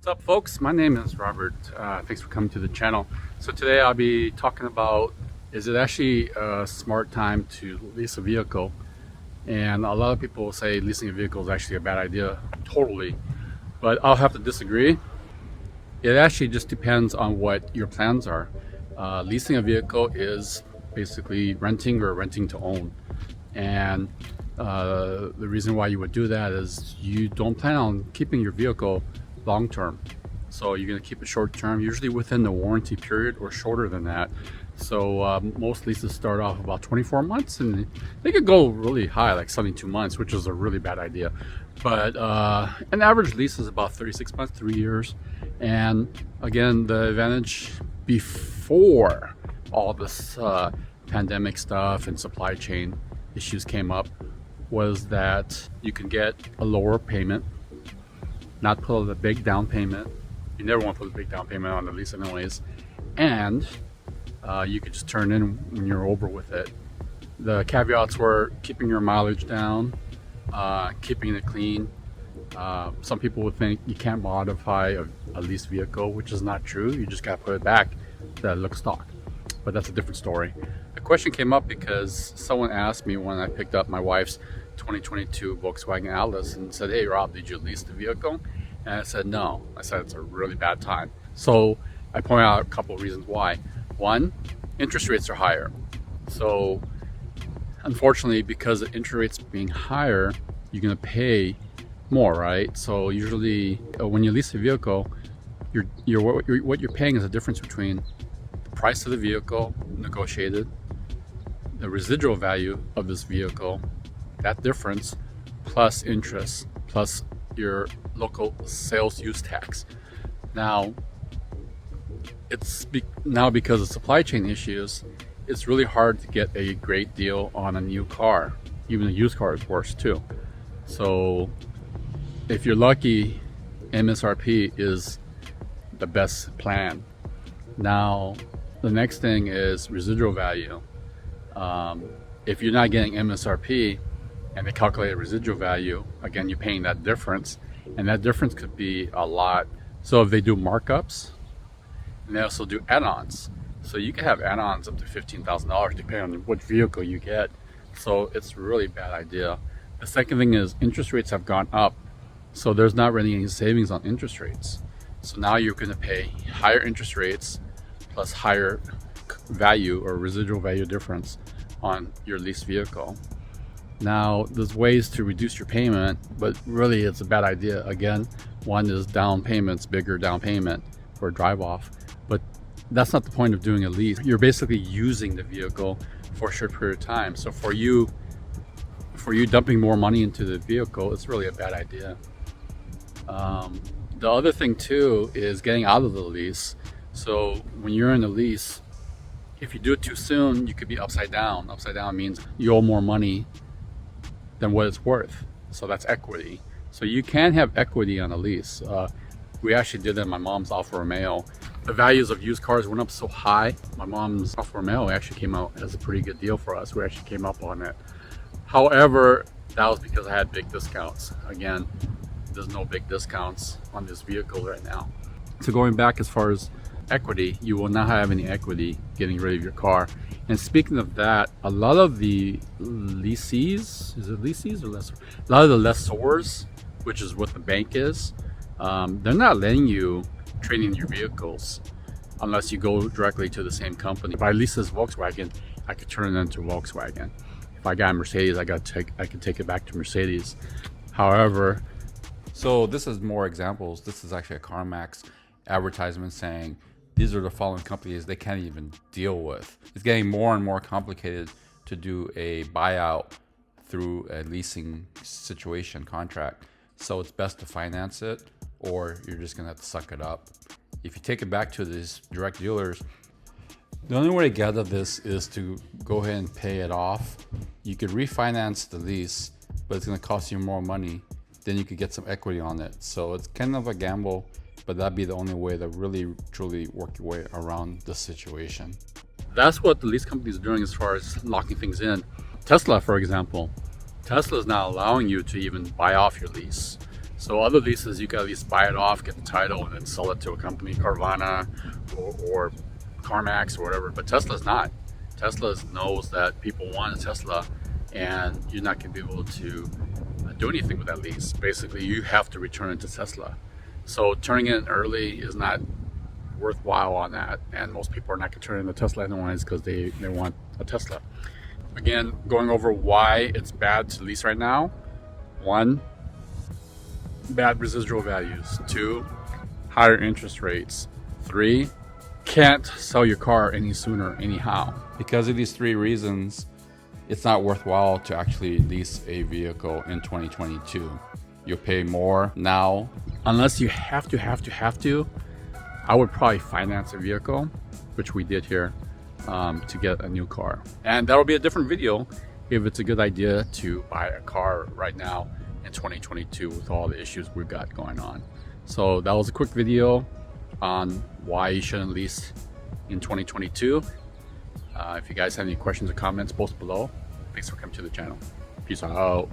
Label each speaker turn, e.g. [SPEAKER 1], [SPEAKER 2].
[SPEAKER 1] What's up, folks? My name is Robert. Thanks for coming to the channel. So today I'll be talking about, is it actually a smart time to lease a vehicle? And a lot of people will say leasing a vehicle is actually a bad idea, totally. But I'll have to disagree. It actually just depends on what your plans are. Leasing a vehicle is basically renting or renting to own. And the reason why you would do that is you don't plan on keeping your vehicle long term. So you're going to keep it short term, usually within the warranty period or shorter than that. So most leases start off about 24 months and they could go really high, like 72 months, which is a really bad idea. But an average lease is about 36 months, 3 years. And again, the advantage before all this pandemic stuff and supply chain issues came up was that you can get a lower payment, not put a big down payment. You never want to put a big down payment on the lease anyways. And you could just turn in when you're over with it. The caveats were keeping your mileage down, keeping it clean. Some people would think you can't modify a leased vehicle, which is not true. You just got to put it back that looks stock. But that's a different story. The question came up because someone asked me when I picked up my wife's 2022 Volkswagen Atlas and said, "Hey Rob, did you lease the vehicle?" And I said no. I said it's a really bad time. So I point out a couple of reasons why. One, interest rates are higher. So unfortunately, because the interest rates being higher, you're going to pay more, right? So usually when you lease a vehicle, what you're paying is a difference between the price of the vehicle negotiated, the residual value of this vehicle, that difference, plus interest, plus your local sales use tax. Now, because of supply chain issues, it's really hard to get a great deal on a new car. Even a used car is worse too. So if you're lucky, MSRP is the best plan. Now, the next thing is residual value. If you're not getting MSRP and they calculate a residual value, again, you're paying that difference, and that difference could be a lot. So if they do markups, and they also do add-ons. So you can have add-ons up to $15,000 depending on what vehicle you get. So it's really a bad idea. The second thing is interest rates have gone up. So there's not really any savings on interest rates. So now you're going to pay higher interest rates plus higher value or residual value difference on your leased vehicle. Now, there's ways to reduce your payment, but really it's a bad idea. Again, one is down payments, bigger down payment for a drive off. But that's not the point of doing a lease. You're basically using the vehicle for a short period of time. So for you dumping more money into the vehicle, it's really a bad idea. The other thing too is getting out of the lease. So when you're in a lease, if you do it too soon, you could be upside down. Upside down means you owe more money than what it's worth. So that's equity. So you can have equity on a lease. We actually did that in my mom's Alfa Romeo. The values of used cars went up so high. My mom's Alfa Romeo actually came out as a pretty good deal for us. We actually came up on it. However, that was because I had big discounts. Again, there's no big discounts on this vehicle right now. So going back as far as equity, you will not have any equity getting rid of your car. And speaking of that, a lot of the lessees, is it lessees or lessors? A lot of the lessors, which is what the bank is, they're not letting you trade in your vehicles unless you go directly to the same company. If I lease this Volkswagen, I could turn it into Volkswagen. If I got a Mercedes, I could take it back to Mercedes. However,
[SPEAKER 2] so this is more examples. This is actually a CarMax advertisement saying these are the following companies they can't even deal with. It's getting more and more complicated to do a buyout through a leasing situation contract. So it's best to finance it, or you're just gonna have to suck it up. If you take it back to these direct dealers, the only way to get out of this is to go ahead and pay it off. You could refinance the lease, but it's gonna cost you more money. Then you could get some equity on it. So it's kind of a gamble, but that'd be the only way to really, truly work your way around the situation.
[SPEAKER 1] that's what the lease companies are doing as far as locking things in. Tesla, for example, Tesla is now allowing you to even buy off your lease. So other leases, you can at least buy it off, get the title, and then sell it to a company, Carvana or CarMax or whatever. But Tesla's not. Tesla knows that people want a Tesla, and you're not going to be able to do anything with that lease. Basically, you have to return it to Tesla. So turning it in early is not worthwhile on that, and most people are not going to turn in the Tesla anyways because they want a Tesla. Again, going over why it's bad to lease right now. 1, bad residual values. 2, higher interest rates. 3, can't sell your car any sooner anyhow.
[SPEAKER 2] Because of these 3 reasons, it's not worthwhile to actually lease a vehicle in 2022. You'll pay more now.
[SPEAKER 1] Unless you have to, I would probably finance a vehicle, which we did here, to get a new car. And that'll be a different video if it's a good idea to buy a car right now in 2022 with all the issues we've got going on. So that was a quick video on why you shouldn't lease in 2022. If you guys have any questions or comments, post below. Thanks for coming to the channel. Peace out.